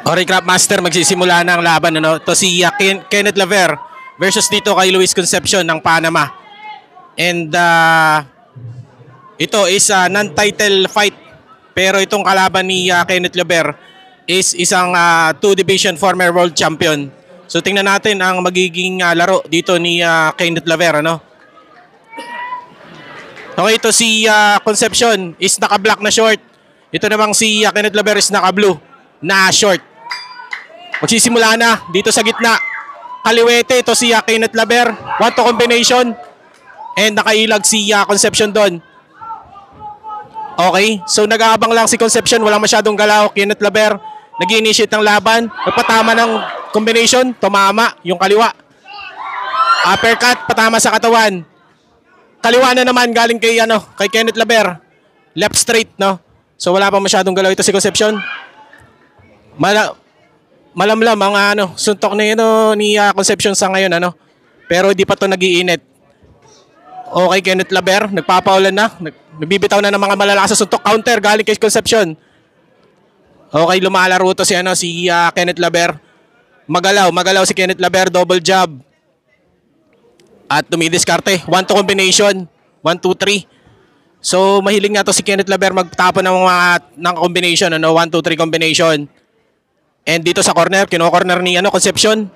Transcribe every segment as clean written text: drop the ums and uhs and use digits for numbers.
Okay, Craftmaster, magsisimula na ang laban. Ano? Ito si Kenneth Laver versus dito kay Luis Concepcion ng Panama. And ito is a non-title fight. Pero itong kalaban ni Kenneth Laver is isang 2-division former world champion. So tingnan natin ang magiging laro dito ni Kenneth Laver. Ano? Okay, ito si Concepcion is naka-black na short. Ito namang si Kenneth Laver is naka-blue na short. Magsisimula na dito sa gitna. Kaliwete, ito si Kenneth Laver. 1-2 combination. And nakailag si Concepcion doon. Okay, so nag-aabang lang si Concepcion. Walang masyadong galaw. Kenneth Laver nag-initiate ng laban. Nagpatama ng combination. Tumama yung kaliwa. Uppercut, patama sa katawan. Kaliwa na naman galing kay Kenneth Laver. Left straight, no? So wala pa masyadong galaw ito si Concepcion. Malamlam ang suntok ni Concepcion sa ngayon, pero hindi pa to nag-iinit. Okay, Kenneth Laver nagpapaulan na, nagbibitaw na ng mga malalakas sa suntok. Counter galing kay Concepcion. Okay, lumalaro to si Kenneth Laver. Magalaw si Kenneth Laver, double jab. At tumidiskarte, 1-2 combination, 1-2-3. So mahilig nga to si Kenneth Laver magtapon ng combination, 1-2-3 combination. And dito sa corner, kino-corner ni Concepcion.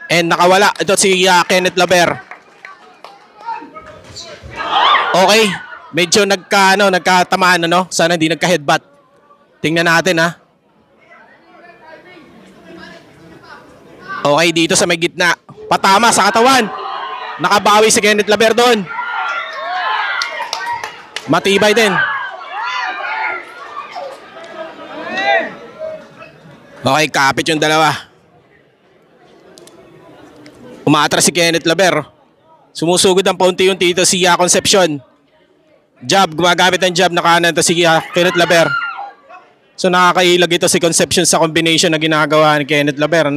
And nakawala. Ito si Kenneth Laver. Okay. Medyo nagkatamaan, Sana hindi nagka-headbutt. Tingnan natin, ha. Okay, dito sa may gitna. Patama sa katawan. Nakabawi si Kenneth Laver doon. Matibay din. Okay, kapit yung dalawa. Umaatras si Kenneth Laver. Sumusugod ang paunti-unti ito si Concepcion. Jab, gumagamit ng jab na kanan ito si Kenneth Laver. So nakakailag ito si Concepcion sa combination na ginagawa ni Kenneth Laver,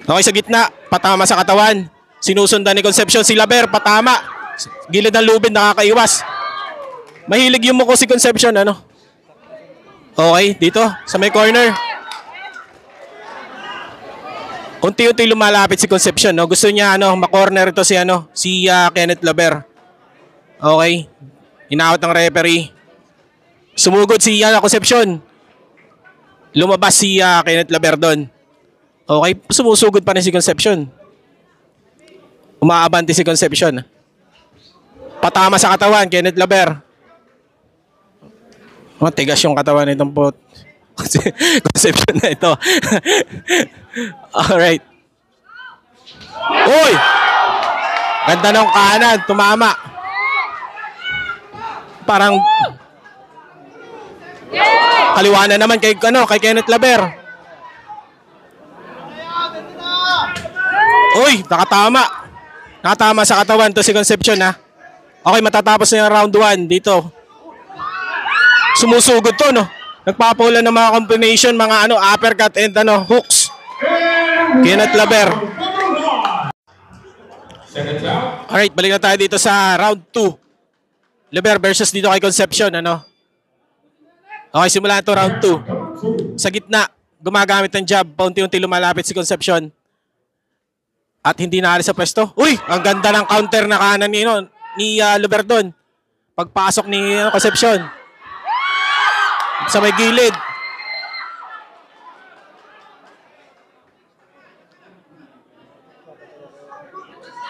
Okay, sa gitna, patama sa katawan. Sinusundan ni Concepcion si Laver, patama. Gilid ng lubid, nakakaiwas. Mahilig yung muko si Concepcion, Okay, dito sa may corner. Unti-unti lumalapit si Concepcion, Gusto niya ma-corner ito si Kenneth Laver. Okay. Inaawat ng referee. Sumugod si Concepcion. Lumabas si Kenneth Laver doon. Okay, sumusugod pa rin si Concepcion. Umaabante si Concepcion. Patama sa katawan, Kenneth Laver. Tigas yung katawan nitong Concepcion na ito. Alright. Uy! Ganda ng kanan, tumama. Parang kaliwa na naman kay Kenneth Laver. Uy, nakatama. Nakatama sa katawan to si Concepcion, ha. Okay, matatapos na yung round 1 dito. Sumusugod to, Nagpapaula ng mga combination, mga uppercut and hooks. Kenneth Laver. Alright, balik na tayo dito sa round 2. Laver versus dito kay Concepcion, Okay, simula ito round 2. Sa gitna, gumagamit ng jab, paunti-unti lumalapit si Concepcion. At hindi naalis sa pwesto. Uy, ang ganda ng counter na kanan ni Laver doon. Pagpasok ni Concepcion. Sa may gilid.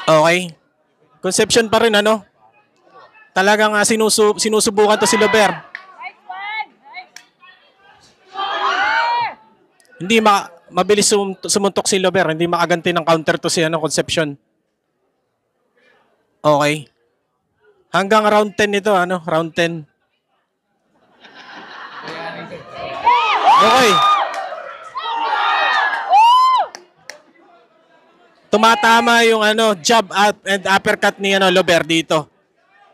Okay. Concepcion pa rin, Talagang sinusubukan to si Laver. Hindi mabilis sumuntok si Laver. Hindi makaganti ng counter to si Concepcion. Okay. Hanggang round 10 ito, round 10. Okay. Tumatama yung jab and uppercut ni Laver dito.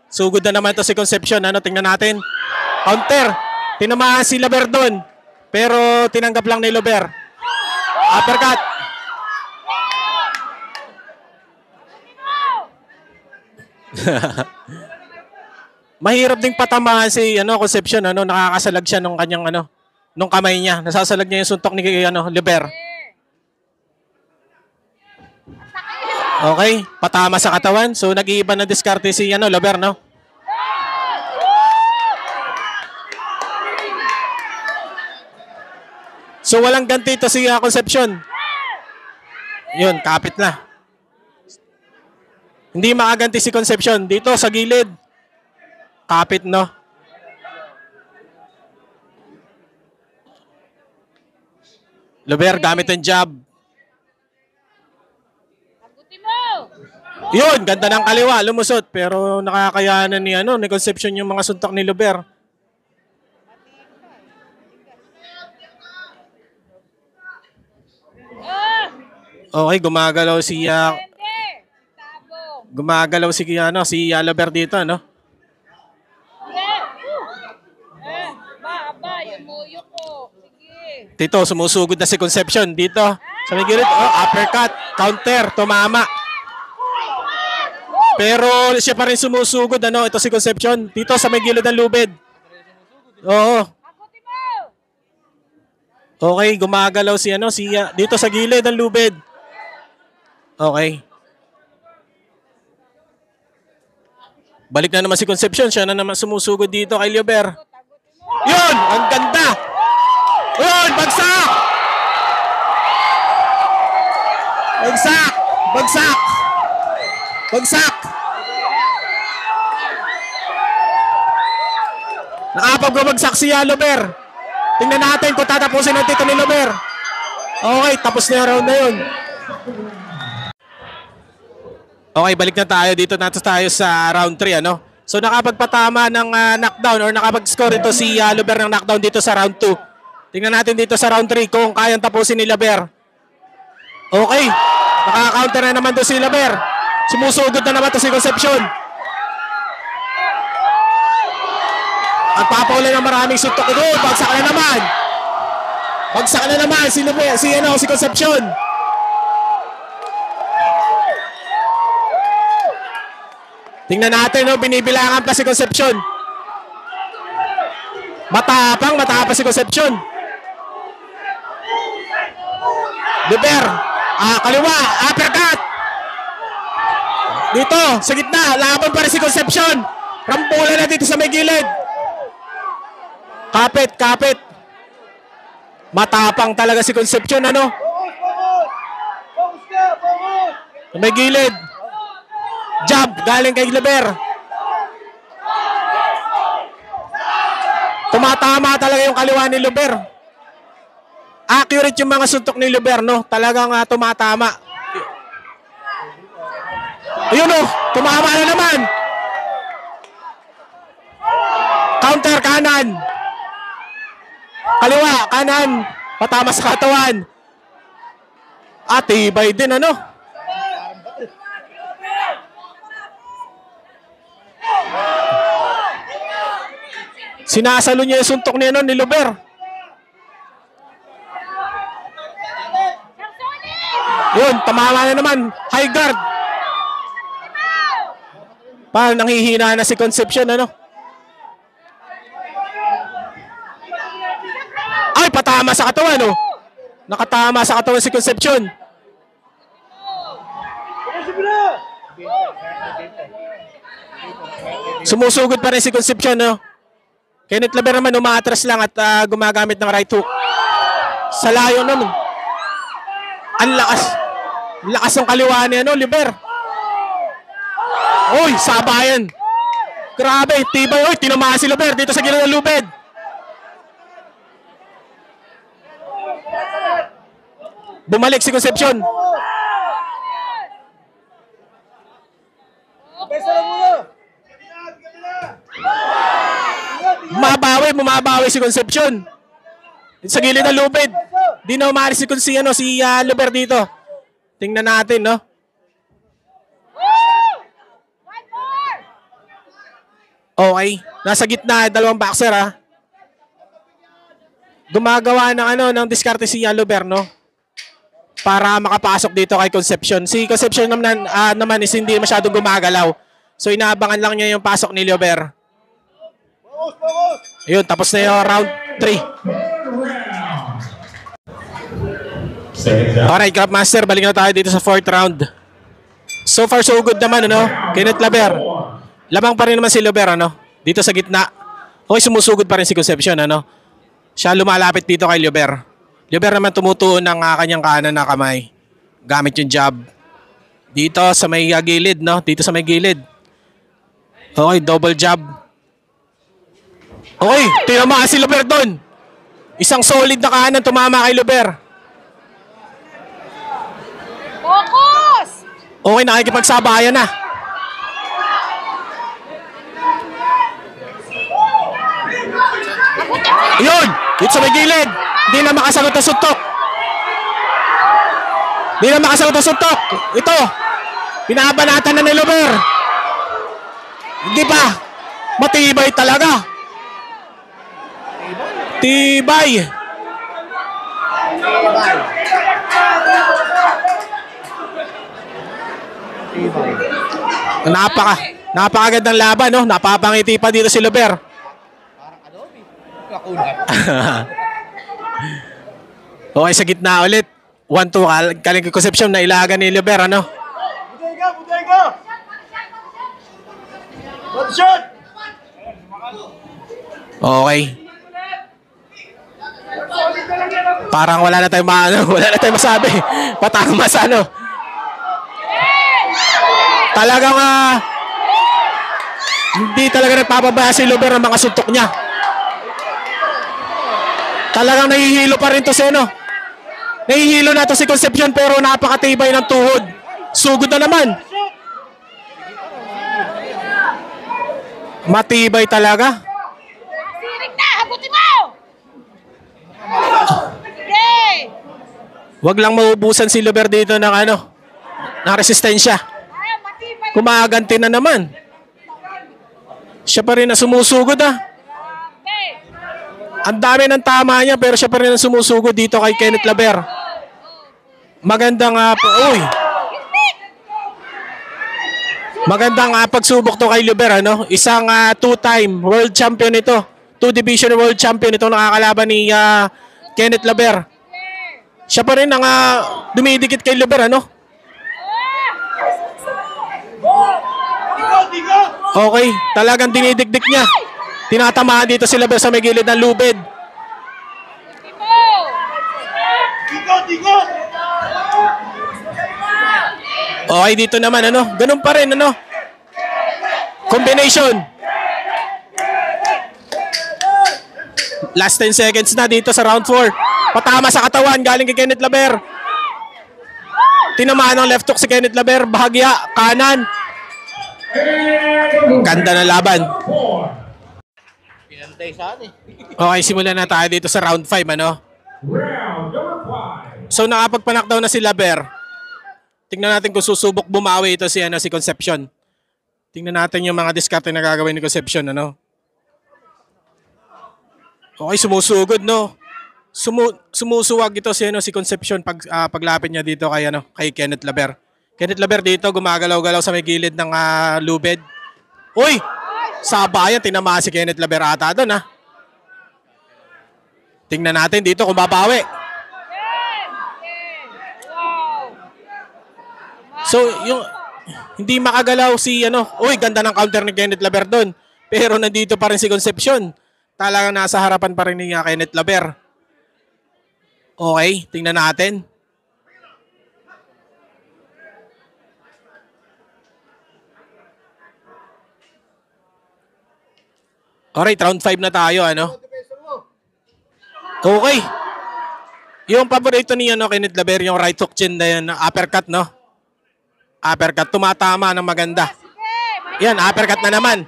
Sugod na naman ito si Concepcion. Tingnan natin. Counter. Tinamaan si Laver doon. Pero tinanggap lang ni Laver. Uppercut. Mahirap ding patamaan si Concepcion, nakakasalag siya nung kanyang nung kamay niya. Nasasalag niya yung suntok ni Liber. Okay, patama sa katawan. So nag-iiba na diskarte si Liber, no? So walang ganti ito si Concepcion. Yun, kapit na. Hindi makaganti si Concepcion. Dito sa gilid. Kapit, no? Liber gamit ang jab. Yun, ganda ng kaliwa, lumusot. Pero nakakayanan ni Concepcion yung mga suntok ni Liber. Okay, gumagalaw si Liber dito, no? Dito, sumusugod na si Concepcion. Dito, sa may gilid. Uppercut, counter, tumama. Pero siya pa rin sumusugod, ito si Concepcion. Dito sa may gilid ng lubid. Oo. Okay, gumagalaw si dito sa gilid ng lubid. Okay. Balik na naman si Concepcion. Siya na naman sumusugod dito kay Liber. Yun! Ang ganda! Yun! Bagsak! Bagsak! Bagsak! Bagsak! Nakapag-bagsak si Liber. Tingnan natin kung tatapusin natin ito ni Liber. Okay, tapos na yung round na yun. Okay, balik na tayo. Dito natin tayo sa round 3, So nakapagpatama ng knockdown or nakapag-score ito si Liber ng knockdown dito sa round 2. Tingnan natin dito sa round 3 kung kayang tapusin ni Liber. Okay, nakaka-counter na naman to si Liber. Sumusugod na naman to si Concepcion. At papaula ng maraming suntok ito. Bagsak na naman. Bagsak na naman si Concepcion. Tingnan natin, binibilangan pa si Concepcion. Matapang si Concepcion. Liber, kaliwa, uppercut. Dito, sa gitna, laban pa rin si Concepcion. Rampulan na dito sa may gilid. Kapit. Matapang talaga si Concepcion, Sa may gilid. Jab galing kay Liber. Tumatama talaga yung kaliwa ni Liber. Accurate yung mga suntok ni Liber, Talagang tumatama. Ayun, tumama na naman. Counter kanan. Kaliwa, kanan. Patama sa katawan. Tibay din, Sinasalo niya yung suntok ni Liber. Yun, tamama na naman. High guard. Nanghihina na si Concepcion, Ay, patama sa katawan, Nakatama sa katawan si Concepcion. Sumusugod pa rin si Concepcion, Kenneth Liber naman umaatras lang at gumagamit ng right hook. Sa layo naman. Ang lakas ng kaliwa ni Liber. Uy, sabayan. Grabe, tibay. Uy, tinamaan si Liber dito sa gilid ng lubid. Bumalik si Concepcion. Bumabawi si Concepcion. Sa gilid ng lubid. Di na umaris si Liber dito. Tingnan natin, Okay. Nasa gitna, dalawang boxer, Gumagawa ng diskarte si Liber, para makapasok dito kay Concepcion. Si Concepcion naman is hindi masyadong gumagalaw. So inaabangan lang niya yung pasok ni Liber. Ayun, tapos na yung round 3. Alright, Craftmaster, balik na tayo dito sa 4th round. So far, so good naman, ano? Kenneth Laber. Lamang pa rin naman si Laber, ano? Dito sa gitna. Okay, sumusugod pa rin si Concepcion, ano? Siya lumalapit dito kay Laber. Laber naman tumutuon ng kanyang kanan na kamay. Gamit yung jab. Dito sa may gilid, no? Dito sa may gilid. Okay, double jab. Okay, tinamaan si Laber doon. Isang solid na kanan tumama kay Laber. Focus! Okay, nakikipagsabayan na. Yun! Dito sa may gilid. Hindi na makasagot ang suntok. Hindi na makasagot ang suntok. Ito. Binabanatan na ni Laber. Hindi pa. Matibay talaga. Tibay. Napakagandang laban, no? Napapangiti pa dito si Laber. Okay, sa gitna ulit. 1-2. Kaling Concepcion na ilagan ni Laber, ano? Buday ka! One shot! Okay. Parang wala na tayong wala na tayong masabi. Patama sa ano. Talagang hindi talaga nagpapabaya si Laber ng mga suntok niya. Talagang nahihilo pa rin to si ano. Nahihilo na to si Concepcion pero napakatibay ng tuhod. Sugod na naman. Matibay talaga. Sirik na! Hagutin mo! Okay! Wag lang maubusan si Laber dito ng ano, ng resistensya. Ayaw, matibay! Kumaganti na naman. Siya pa rin na sumusugod Okay! Ang dami ng tama niya pero siya pa rin ang sumusugod dito kay Kenneth Laber. Magandang uy. Magandang pagsubok to kay Laber, ano? Isang 2-time world champion ito. 2-division world champion ito nakakalaban ni Kenneth Laber. Siya pa rin ang dumidikit kay Laber, ano? Okay, talagang dinidikdik niya. Tinatamaan dito si Laber sa may gilid ng lubid. Okay, dito naman, ano? Ganun pa rin, ano? Combination. Last 10 seconds na dito sa round 4. Patama sa katawan, galing kay Kenneth Laber. Tinamaan ng left hook si Kenneth Laber. Bahagya, kanan. Ganda na laban. Okay, simulan na tayo dito sa round 5, ano? So, nakapagpanakdaw na si Laber. Tingnan natin kung susubok bumawi ito si Concepcion. Tingnan natin yung mga diskarte na gagawin ni Concepcion, ano? Okay, sumusugod, no? Sumusuwag ito si Concepcion paglapit niya dito kay Kenneth Laber. Kenneth Laber dito gumagalaw-galaw sa may gilid ng lubid. Uy! Sabayan, tinamaan si Kenneth Laber ata doon, ha? Tingnan natin dito kung babawi. So, yung hindi makagalaw si uy, ganda ng counter ni Kenneth Laber doon. Pero nandito pa rin si Concepcion. Talagang nasa harapan pa rin ni Kenneth Laber. Okay, tingnan natin. Alright, round 5 na tayo, ano? Okay. Yung paborito ni Kenneth Laber, yung right hook chin na yun, uppercut, no? Uppercut, tumatama ng maganda. Yan, uppercut na naman.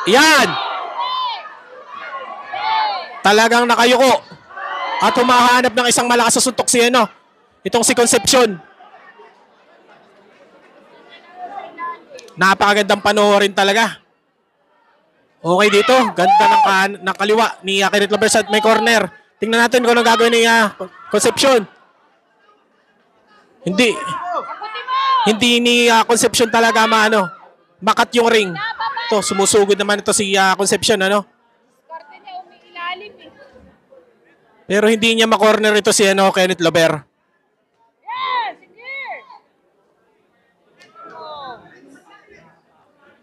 Yan! Talagang nakayuko. At humahanap ng isang malakas sa suntok si itong si Concepcion. Napakagandang panoorin talaga. Okay dito, ganda ng kaliwa ni Kenneth Laber sa may corner. Tingnan natin kung ano gagawin ni Concepcion. Hindi ni Concepcion talaga makat yung ring. to. Sumusugod naman ito si Concepcion, ano? Karte niya umiilalim eh. Pero hindi niya makorner ito si Kenneth Lover. Yeah, sige.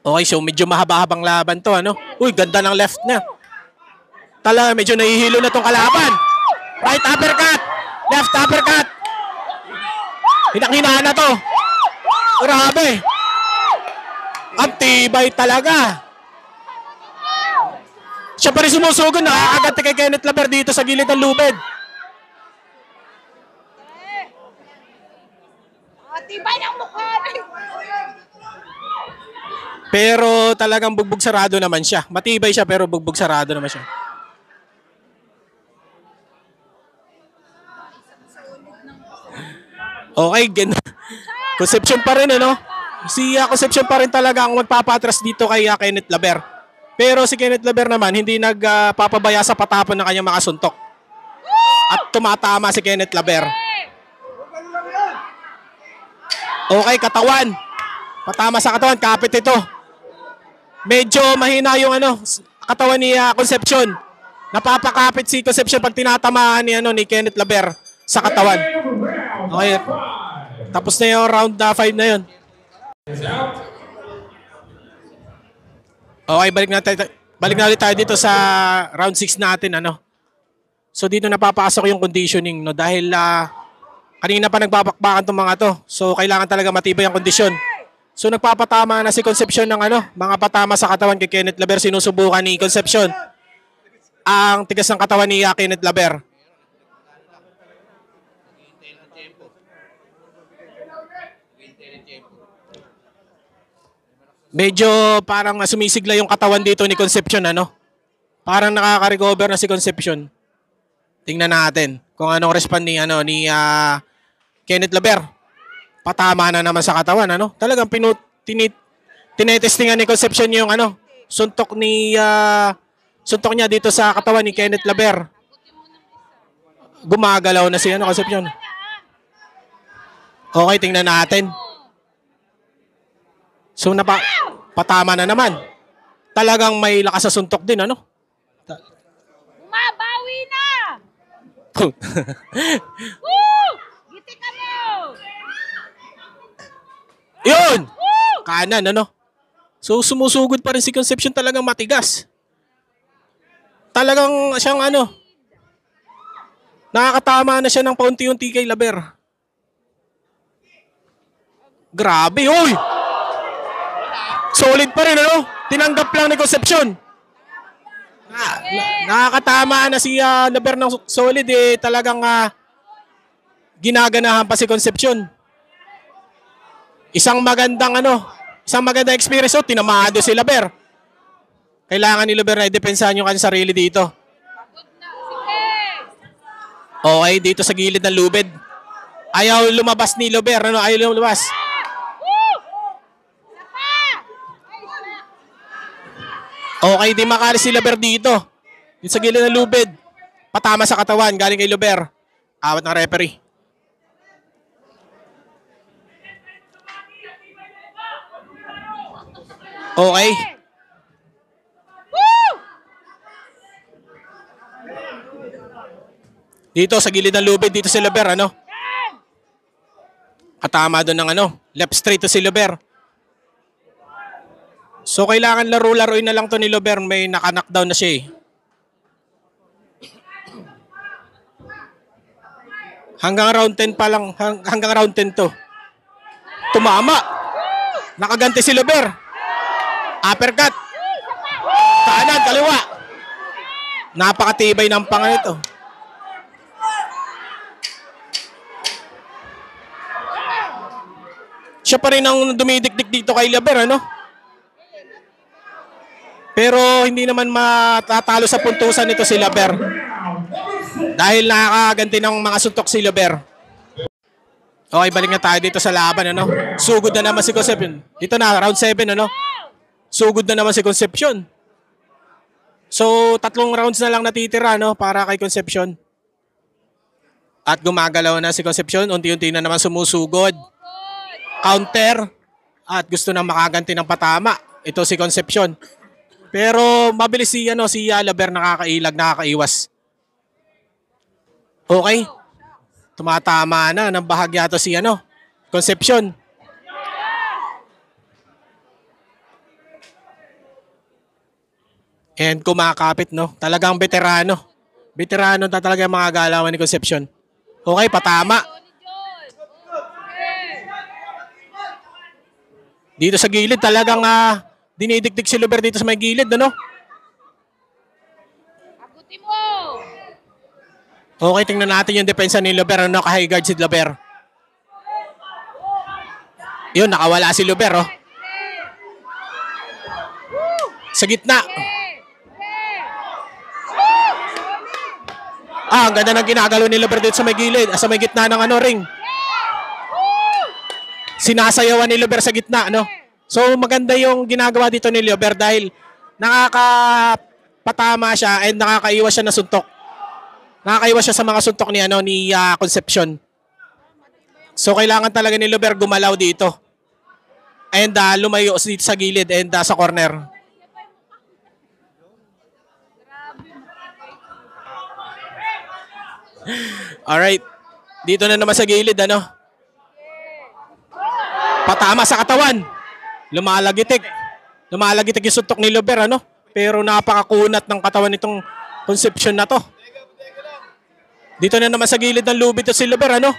Okay, so medyo mahaba-habang laban to, ano? Uy, ganda ng left niya. Talaga, medyo nahihilo na tong kalaban. Right uppercut! Left uppercut! Hinang-hinaan na to. Grabe. Ang tibay talaga. Siya pa rin sumusugod. Nakakagat kay Kenneth Lover dito sa gilid ng lubid. Tibay ng mukha rin. Pero talagang bugbog sarado naman siya. Matibay siya pero bugbog sarado naman siya. Okay, Concepcion pa rin, ano? Si Concepcion pa rin talaga ang magpapatras dito kay Kenneth Lover. Pero si Kenneth Lover naman hindi nagpapabaya sa patapon ng kanyang mga suntok. At tumatama si Kenneth Lover. Okay, katawan. Patama sa katawan, kapit ito. Medyo mahina yung katawan ni Concepcion. Napapakapit si Concepcion pag tinatamaan ni Kenneth Lover sa katawan. Okay. Tapos na yung round 5 na yun. Okay, balik na ulit tayo dito sa round 6 natin, ano. So dito napapasok yung conditioning, no, dahil kanina pa nagbabakbakan tong mga to. So kailangan talaga matibay ang kondisyon. So nagpapatama na si Concepcion ng mga patama sa katawan kay Kenneth Lover. Sinusubukan ni Concepcion ang tigas ng katawan ni Kenneth Lover. Medyo parang sumisigla yung katawan dito ni Concepcion, ano? Parang nakaka-recover na si Concepcion. Tingnan natin kung anong respond ni Kenneth Lover. Patama na naman sa katawan, ano? Talagang tinetestingan ni Concepcion yung suntok niya dito sa katawan ni Kenneth Lover. Gumagalaw na si Concepcion. Okay, tingnan natin. So patama na naman. Talagang may lakas sa suntok din, ano? Bumabawi na! Woo! Giti ka mo! Yun! Kanan, ano? So sumusugod pa rin si Concepcion, talagang matigas. Talagang siyang nakakatama na siya ng paunti-unti kay Lover. Grabe, uy! Solid pa rin, ano? Tinanggap lang ni Concepcion. Nakakatama na si Lover ng solid, talagang ginaganahan pa si Concepcion. Isang magandang experience, tinamado si Lover. Kailangan ni Lover na i-depensahan yung kanyang sarili dito. Okay, dito sa gilid ng lubid. Ayaw lumabas ni Lover, ayaw lumabas. Okay, di makali si Lover dito. Dito sa gilid ng lubid. Patama sa katawan, galing kay Lover. Awat ng referee. Okay. Dito sa gilid ng lubid, dito si Lover, Katama doon ng left straight to si Lover. So kailangan laro-laruin na lang to ni Lover, may naka-knockdown na siya. Hanggang round 10 pa lang, hanggang round 10 to. Tumama. Nakaganti si Lover. Uppercut. Kanan, kaliwa. Napakatibay ng panga nito. Siya pa rin ang dumidikdik dito kay Lover, Pero hindi naman matatalo sa puntusan nito si Lover. Dahil nakakaganti ng mga suntok si Lover. Okay, balik na tayo dito sa laban, Sugod na naman si Concepcion. Dito na, round 7, Sugod na naman si Concepcion. So, 3 rounds na lang natitira, para kay Concepcion. At gumagalaw na si Concepcion. Unti-unti na naman sumusugod. Counter. At gusto na makaganti ng patama. ito si Concepcion. Pero mabilis si Laber, nakakailag, nakakaiwas. Okay. Tumatama na ng bahagya to si Concepcion. And kumakapit, no? Talagang veterano. Veterano na talaga yung mga galawan ni Concepcion. Okay, patama. Dito sa gilid, talagang dinidikdik si Luber dito sa may gilid, ano? Agutin mo. Okay, tingnan natin yung depensa ni Luber. Naka-high guard si Luber. Yun, nakawala si Luber, oh. Sa gitna. Ang ganda ng ginagalo ni Luber dito sa may gilid, sa may gitna ng ring. Sinasayawan ni Luber sa gitna, no? So maganda yung ginagawa dito ni Luber dahil nakakapatama siya and nakakaiwas siya ng suntok. Nakakaiwas siya sa mga suntok ni Concepcion. So kailangan talaga ni Luber gumalaw dito. And lumayo dito sa gilid and sa corner. Alright. Dito na naman sa gilid, ano? Patama sa katawan. Lumalagitik. Lumalagitik yung suntok ni Luber, ano? Pero napakakunat ng katawan nitong Concepcion na to. Dito na naman sa gilid ng lubid to si Luber, ano?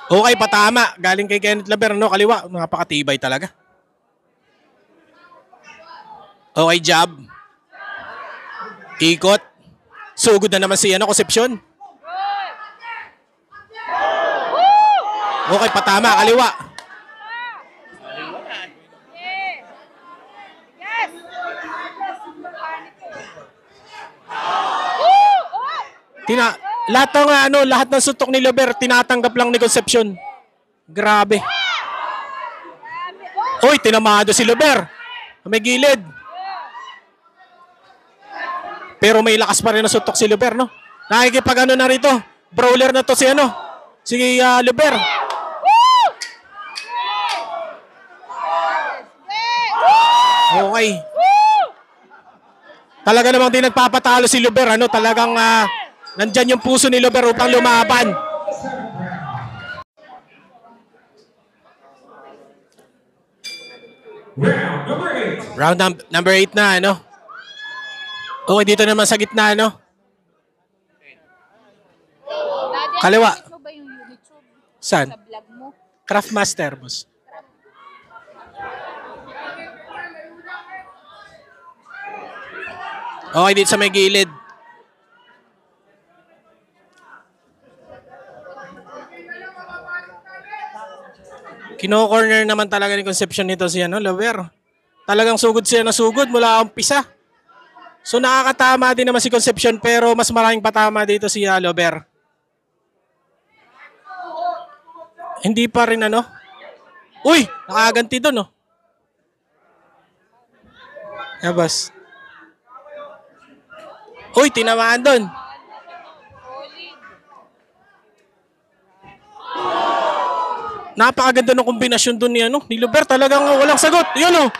Okay, patama. Galing kay Kenneth Luber, ano? Kaliwa. Napakatibay talaga. Okay, jab. Ikot. Sugod na naman si Concepcion. Okay, patama. Kaliwa. Lahat ng suntok ni Luber tinatanggap lang ni Concepcion. Grabe. Oy, tinamado si Luber. May gilid. Pero may lakas pa rin na suntok si Luber, no? Nakikipag na rito. Brawler na to si Luber. Okay. Talaga namang di nagpapatalo si Luber, ano? Talagang nandyan yung puso ni Luber upang lumaban. Round number 8 na, ano? Okay, dito naman sa gitna, ano? Kaliwa. Mo ba yung YouTube? Saan? Sa vlog mo? Craftmaster, boss. Okay, dito sa may gilid. Kino-corner naman talaga ni Concepcion nito si Luber. Talagang sugod siya na sugod mula umpisa. So nakakatama din naman si Concepcion pero mas maraming patama dito si Luber. Hindi pa rin Uy! Nakaganti doon, Yabas. Uy, tinamaan doon. Napakaganda ng kombinasyon doon ni Luber. Talagang walang sagot. Yun,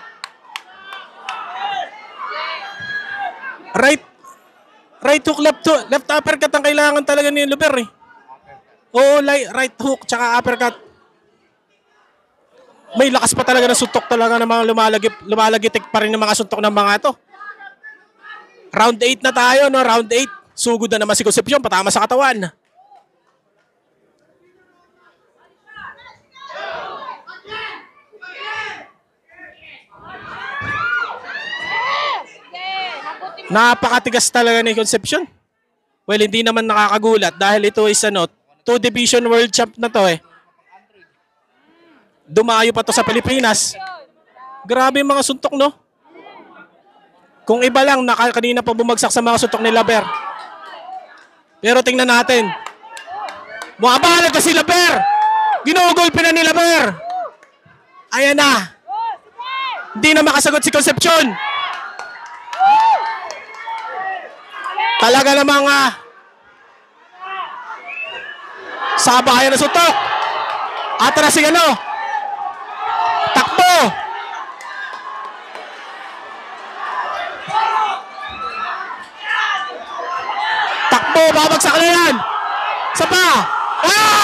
Right hook, left uppercut ang kailangan talaga ni Luber, eh. Oo, right hook, tsaka uppercut. May lakas pa talaga ng suntok talaga ng mga lumalagitik pa rin ng mga suntok ng mga to. Round 8 na tayo, no? Round 8. Sugod na naman si Concepcion, patama sa katawan. Napakatigas talaga ni Concepcion. Well, hindi naman nakakagulat dahil ito is 2-division world champ na to, eh. Dumayo pa to sa Pilipinas. Grabe yung mga suntok, no? Kung iba lang, kanina pa bumagsak sa mga suntok ni Luber. Pero tingnan natin. Muabalag na si Luber! Ginugulpi na ni Luber! Ayan na! Hindi na makasagot si Concepcion! Talaga namang Sabayan ng suntok. Atras si ano. Takbo. Takbo, babagsak na yan. Isa pa. Ah!